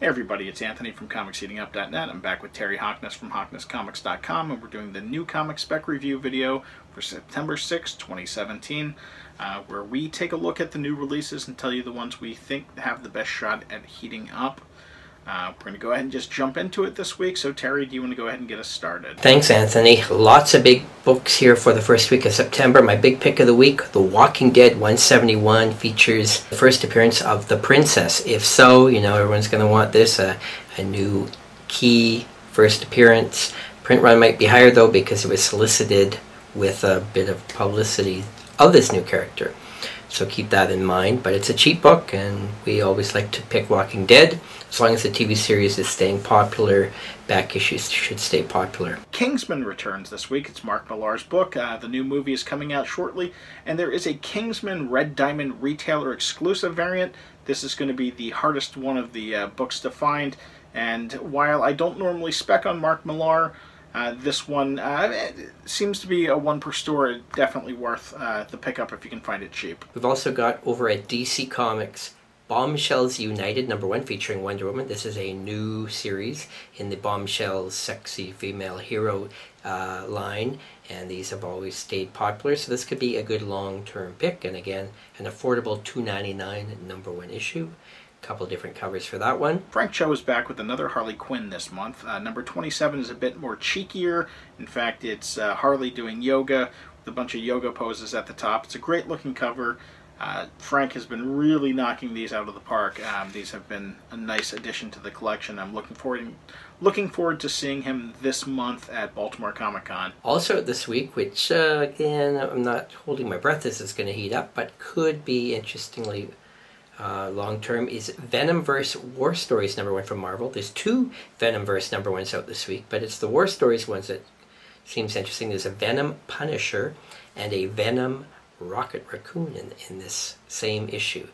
Hey everybody, it's Anthony from ComicsHeatingUp.net. I'm back with Terry Hockness from HocknessComics.com, and we're doing the new comic spec review video for September 6, 2017, where we take a look at the new releases and tell you the ones we think have the best shot at heating up. We're going to go ahead and just jump into it this week. So Terry, do you want to go ahead and get us started? Thanks, Anthony. Lots of big books here for the first week of September. My big pick of the week, The Walking Dead 171, features the first appearance of the princess. If so, you know, everyone's going to want this, a new key first appearance. Print run might be higher, though, because it was solicited with a bit of publicity of this new character. So keep that in mind. But it's a cheap book, and we always like to pick Walking Dead. As long as the TV series is staying popular, back issues should stay popular. Kingsman Returns this week. It's Mark Millar's book. The new movie is coming out shortly, and there is a Kingsman Red Diamond retailer exclusive variant. This is going to be the hardest one of the books to find, and while I don't normally spec on Mark Millar, this one seems to be a one per store. Definitely worth the pickup if you can find it cheap. We've also got over at DC Comics, Bombshells United #1, featuring Wonder Woman. This is a new series in the Bombshells sexy female hero line, and these have always stayed popular, so this could be a good long-term pick. And again, an affordable $2.99 #1 issue. A couple different covers for that one. Frank Cho is back with another Harley Quinn this month. Number 27 is a bit more cheekier. In fact, it's Harley doing yoga with a bunch of yoga poses at the top. It's a great looking cover. Frank has been really knocking these out of the park. These have been a nice addition to the collection. I'm looking forward to seeing him this month at Baltimore Comic Con. Also this week, which again, I'm not holding my breath, this is going to heat up, but could be interestingly long term, is Venomverse War Stories #1 from Marvel. There's two Venomverse #1s out this week, but it's the War Stories ones that seems interesting. There's a Venom Punisher and a Venom Rocket Raccoon in this same issue.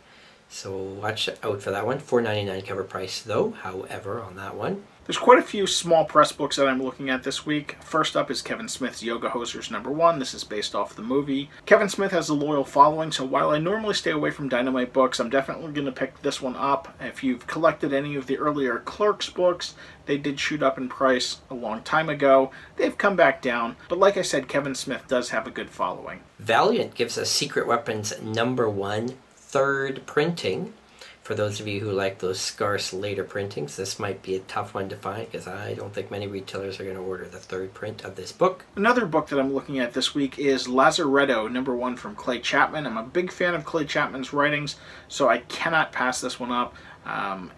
So watch out for that one. $4.99 cover price though, however, on that one. There's quite a few small press books that I'm looking at this week. First up is Kevin Smith's Yoga Hosers #1. This is based off the movie. Kevin Smith has a loyal following, so while I normally stay away from Dynamite books, I'm definitely going to pick this one up. If you've collected any of the earlier Clerks books, they did shoot up in price a long time ago. They've come back down, but like I said, Kevin Smith does have a good following. Valiant gives us Secret Weapons #1 third printing. For those of you who like those scarce later printings, this might be a tough one to find because I don't think many retailers are going to order the third print of this book. Another book that I'm looking at this week is Lazaretto #1 from Clay Chapman. I'm a big fan of Clay Chapman's writings, so I cannot pass this one up.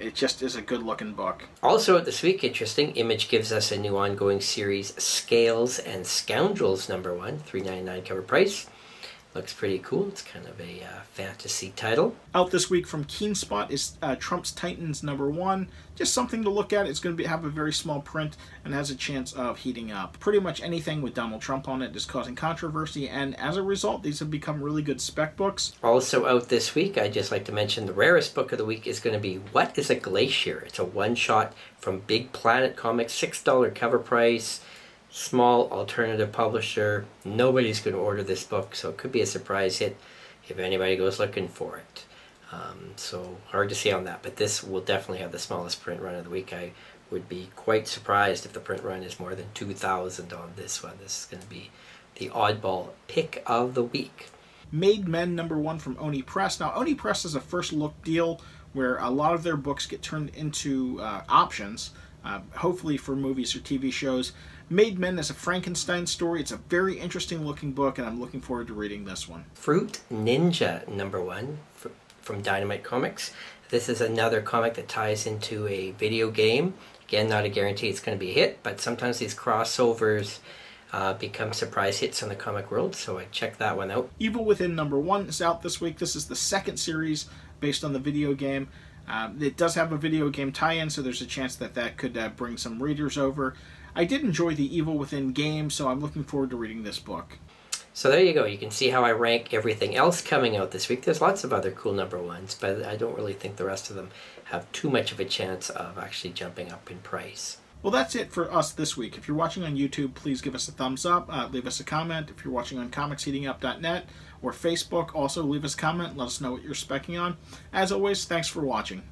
It just is a good looking book. Also this week, interesting, Image gives us a new ongoing series, Scales and Scoundrels #1, $3.99 cover price. Looks pretty cool. It's kind of a fantasy title. Out this week from Keenspot is Trump's Titans #1. Just something to look at. It's going to have a very small print and has a chance of heating up. Pretty much anything with Donald Trump on it is causing controversy, and as a result, these have become really good spec books. Also out this week, I'd just like to mention the rarest book of the week is going to be What is a Glacier? It's a one-shot from Big Planet Comics, $6 cover price. Small alternative publisher. Nobody's going to order this book, so it could be a surprise hit if anybody goes looking for it. So hard to say on that, but this will definitely have the smallest print run of the week. I would be quite surprised if the print run is more than 2,000 on this one. This is going to be the oddball pick of the week. Made Men #1 from Oni Press. Now, Oni Press is a first look deal where a lot of their books get turned into options, hopefully for movies or TV shows. Made Men is a Frankenstein story. It's a very interesting looking book, and I'm looking forward to reading this one. Fruit Ninja #1 from Dynamite Comics. This is another comic that ties into a video game. Again, not a guarantee it's going to be a hit, but sometimes these crossovers become surprise hits in the comic world, so I check that one out. Evil Within #1 is out this week. This is the second series based on the video game. It does have a video game tie-in, so there's a chance that that could bring some readers over. I did enjoy the Evil Within game, so I'm looking forward to reading this book. So there you go. You can see how I rank everything else coming out this week. There's lots of other cool #1s, but I don't really think the rest of them have too much of a chance of actually jumping up in price. Well, that's it for us this week. If you're watching on YouTube, please give us a thumbs up, leave us a comment. If you're watching on ComicsHeatingUp.net or Facebook, also leave us a comment, let us know what you're specking on. As always, thanks for watching.